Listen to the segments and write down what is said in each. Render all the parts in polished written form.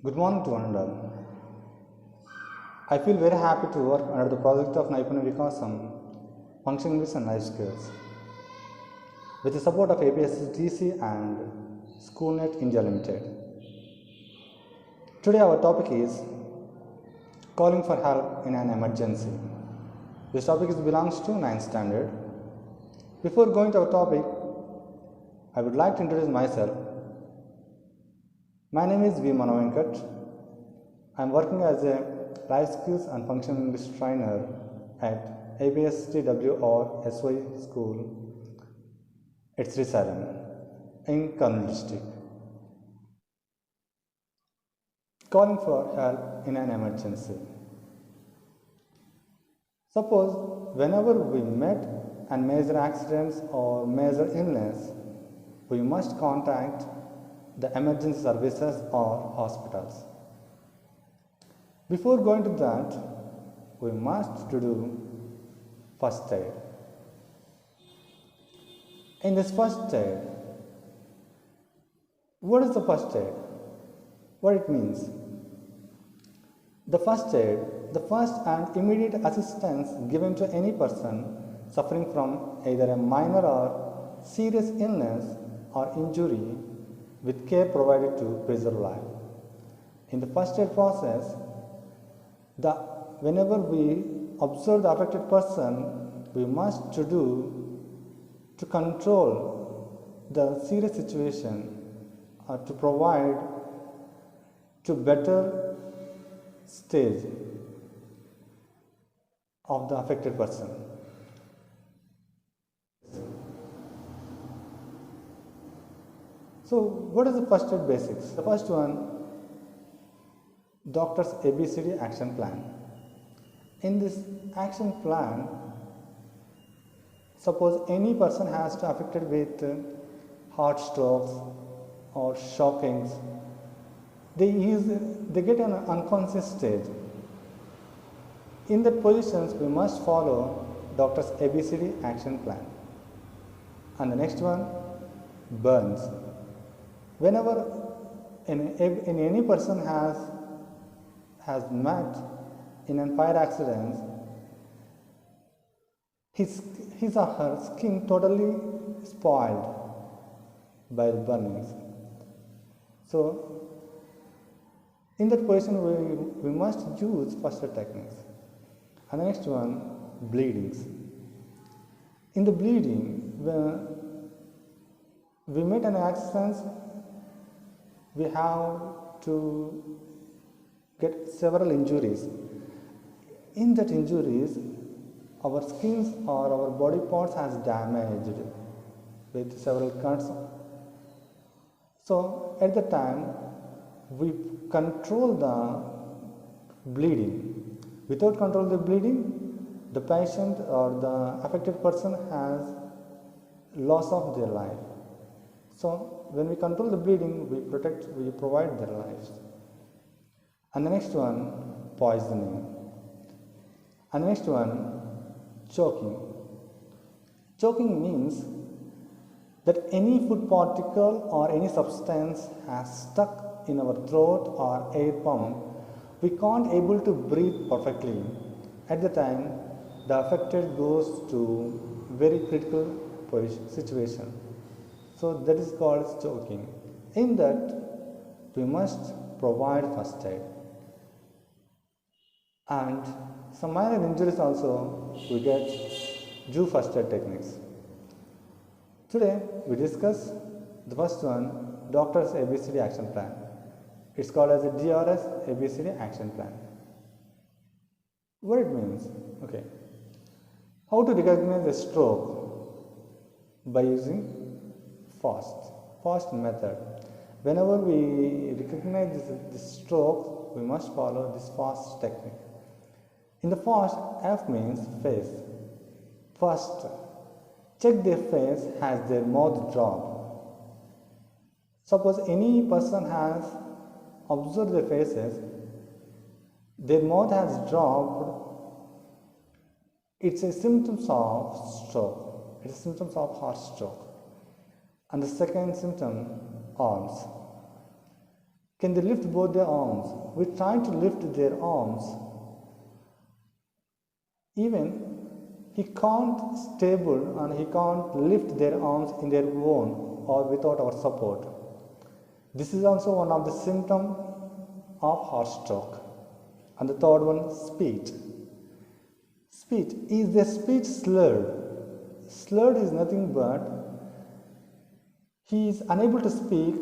Good morning to one and all. I feel very happy to work under the project of Naipunya Vikasam, Functional English and Life Skills, with the support of APSDC and SchoolNet India Limited. Today our topic is calling for help in an emergency. This topic belongs to 9th standard. Before going to our topic, I would like to introduce myself. My name is Mano Venkat. I am working as a Life Skills and Functional English trainer at APSTW or SY School at Srisaram in Kurnool district. Calling for help in an emergency. Suppose whenever we met and major accidents or major illness, we must contact the emergency services or hospitals. Before going to that, we must do first aid. In this first aid, what is the first aid? What it means? The first aid, the first and immediate assistance given to any person suffering from either a minor or serious illness or injury with care provided to preserve life. In the first aid process, whenever we observe the affected person, we must do to control the serious situation or to provide to better stage of the affected person. So, what is the first aid basics? The first one, doctor's ABCD action plan. In this action plan, suppose any person has to affected with heart strokes or shockings, they get an unconscious stage. In that positions, we must follow doctor's ABCD action plan. And the next one, burns. Whenever any person has met in a fire accident, his or her skin totally spoiled by the burnings. So, in that position, we must use first aid techniques. And the next one, bleedings. In the bleeding, when we met an accident, we have to get several injuries. In that injuries, our skins or our body parts has damaged with several cuts. So at the time, we control the bleeding. Without control the bleeding, the patient or the affected person has loss of their life. So when we control the bleeding, we provide their lives. And the next one, poisoning. And the next one, choking. Choking means that any food particle or any substance has stuck in our throat or air pump. We can't able to breathe perfectly. At the time, the affected goes to very critical situation. So that is called choking. In that, we must provide first aid. And some minor injuries also, we do first aid techniques. Today, we discuss the first one, doctor's ABCD action plan. It's called as a DRCABCD action plan. What it means? Okay. How to recognize a stroke? By using FAST method. Whenever we recognize this stroke, we must follow this FAST technique. In the FAST, F means face. First, check their face, has their mouth dropped. Suppose any person has observed their faces, their mouth has dropped, it's a symptom of stroke. It's a symptom of heart stroke. And the second symptom, arms. can they lift both their arms? We try to lift their arms. Even he can't stable and he can't lift their arms in their own or without our support. This is also one of the symptoms of heart stroke. And the third one, speech. Speech. Is the speech slurred? Slurred is nothing but he is unable to speak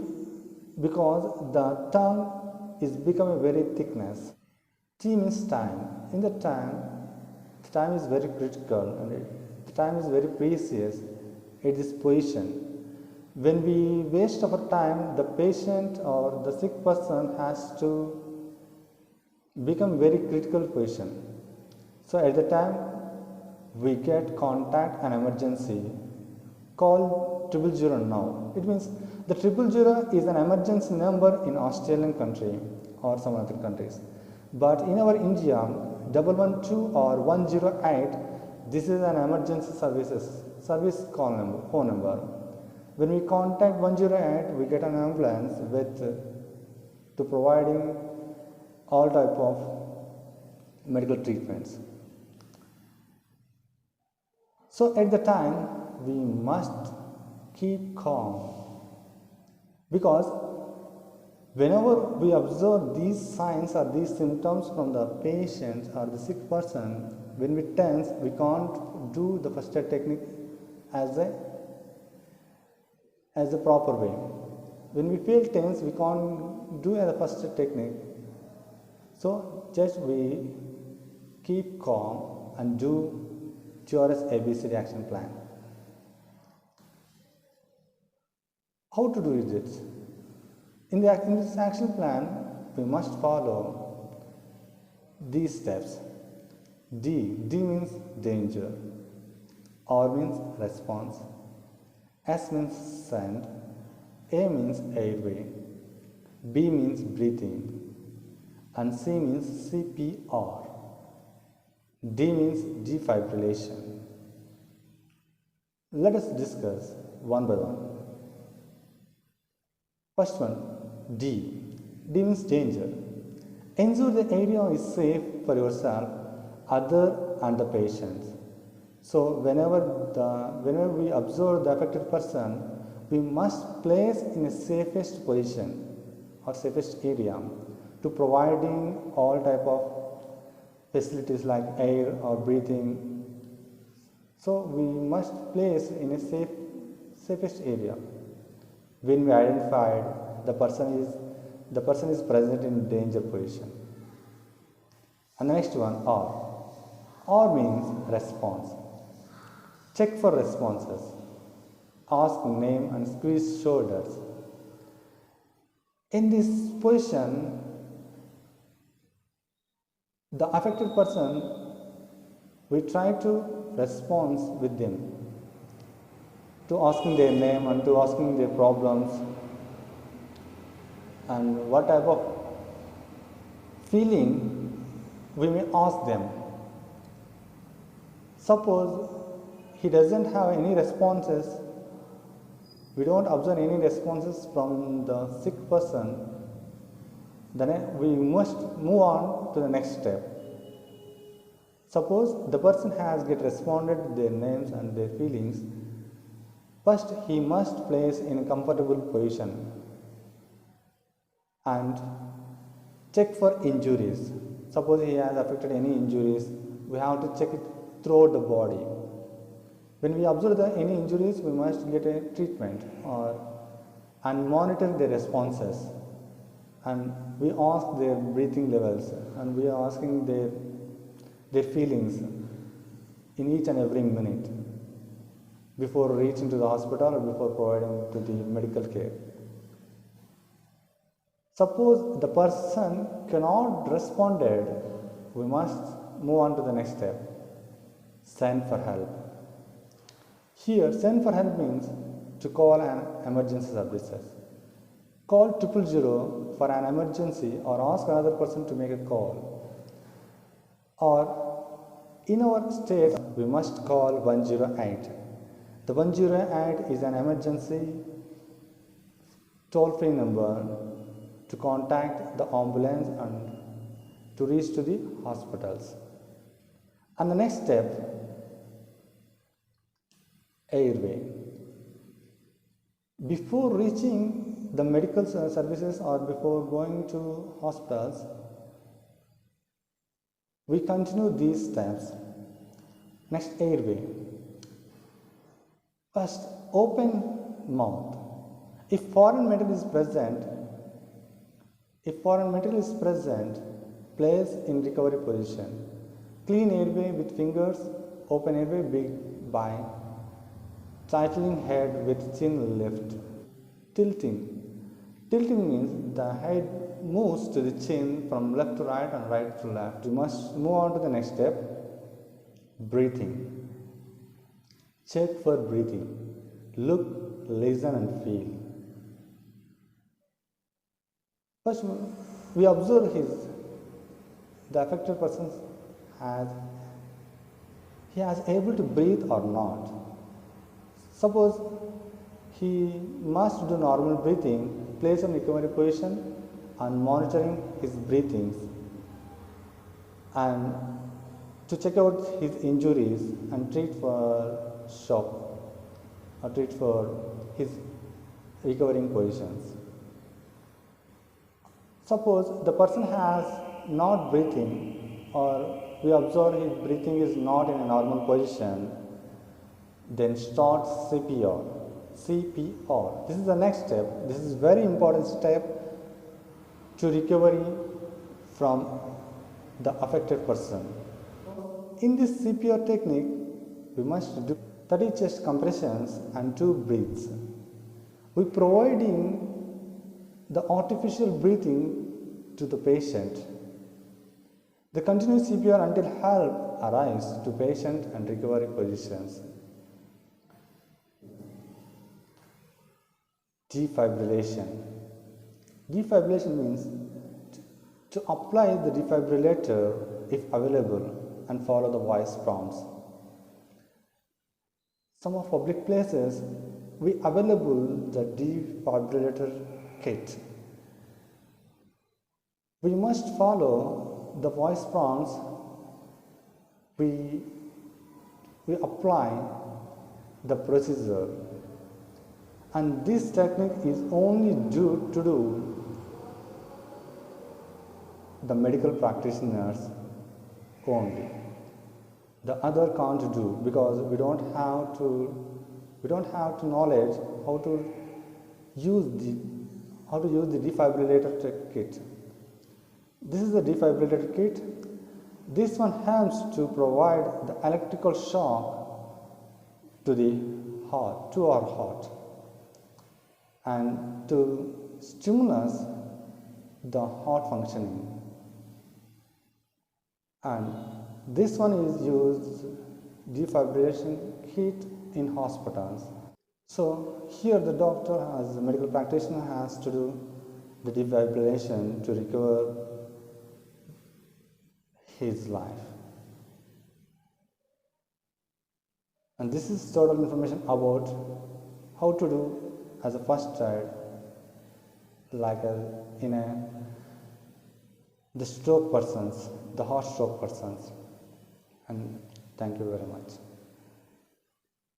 because the tongue is becoming very thickness. T means time. In the time is very critical and the time is very precious at this position. When we waste our time, the patient or the sick person has to become very critical position. So at the time we get contact an emergency, call 000 now. It means the 000 is an emergency number in Australian country or some other countries. But in our India, 112 or 108, this is an emergency service call number, phone number. When we contact 108, we get an ambulance to providing all type of medical treatments. So at the time, we must keep calm, because whenever we observe these signs or these symptoms from the patient or the sick person, when we tense, we can't do the first aid technique as a proper way. When we feel tense, we can't do the first aid technique. So just we keep calm and do DRCABCD action plan. How to do it? In this action plan, we must follow these steps. D means danger, R means response, S means send, A means airway, B means breathing, and C means CPR. D means defibrillation. Let us discuss one by one. First one, D. D means danger. Ensure the area is safe for yourself, other and the patients. So whenever we observe the affected person, we must place in a safest position or safest area to providing all type of facilities like air or breathing. So we must place in a safest area. When we identified the person is present in danger position. And the next one, R. R means response. Check for responses. Ask name and squeeze shoulders. In this position, the affected person, we try to respond with them, to asking their name and to asking their problems and what type of feeling we may ask them. Suppose he doesn't have any responses, we don't observe any responses from the sick person, then we must move on to the next step. Suppose the person has responded to their names and their feelings. First, he must place in a comfortable position and check for injuries. Suppose he has affected any injuries, we have to check it throughout the body. When we observe any injuries, we must get a treatment and monitor their responses. And we ask their breathing levels and we are asking their feelings in each and every minute before reaching to the hospital or before providing to the medical care. Suppose the person cannot respond, we must move on to the next step. Send for help. Here, send for help means to call an emergency services. Call 000 for an emergency or ask another person to make a call. Or in our state, we must call 108. The 108 is an emergency toll-free number to contact the ambulance and to reach to the hospitals. And the next step, airway. Before reaching the medical services or before going to hospitals, we continue these steps. Next, airway. First, open mouth. If foreign material is present, place in recovery position. Clean airway with fingers, open airway by tightening head with chin lift. Tilting. Tilting means the head moves to the chin from left to right and right to left. We must move on to the next step, breathing. Check for breathing. Look, listen and feel. First, we observe the affected person he is able to breathe or not. Suppose he must do normal breathing, place in recovery position and monitoring his breathings, and to check out his injuries and treat for shock or treat for his recovering positions. Suppose the person has not breathing, or we observe his breathing is not in a normal position, then start CPR. CPR. This is the next step. This is very important step to recovery from the affected person. In this CPR technique, we must do 30 chest compressions and 2 breaths. We providing the artificial breathing to the patient. The continuous CPR until help arrives to patient and recovery positions. Defibrillation. Defibrillation means to apply the defibrillator if available and follow the voice prompts. Some of public places we available the defibrillator kit. We must follow the voice prompts. We apply the procedure, and this technique is only due to do the medical practitioners only. The other can't do, because we don't have to knowledge how to use the defibrillator kit. This is the defibrillator kit. This one helps to provide the electrical shock to the heart, to our heart, and to stimulate the heart functioning. And this one is used defibrillation kit in hospitals. So here the doctor, as a medical practitioner, has to do the defibrillation to recover his life. And this is total information about how to do as a first aid, like the stroke persons, the heart stroke persons. And thank you very much.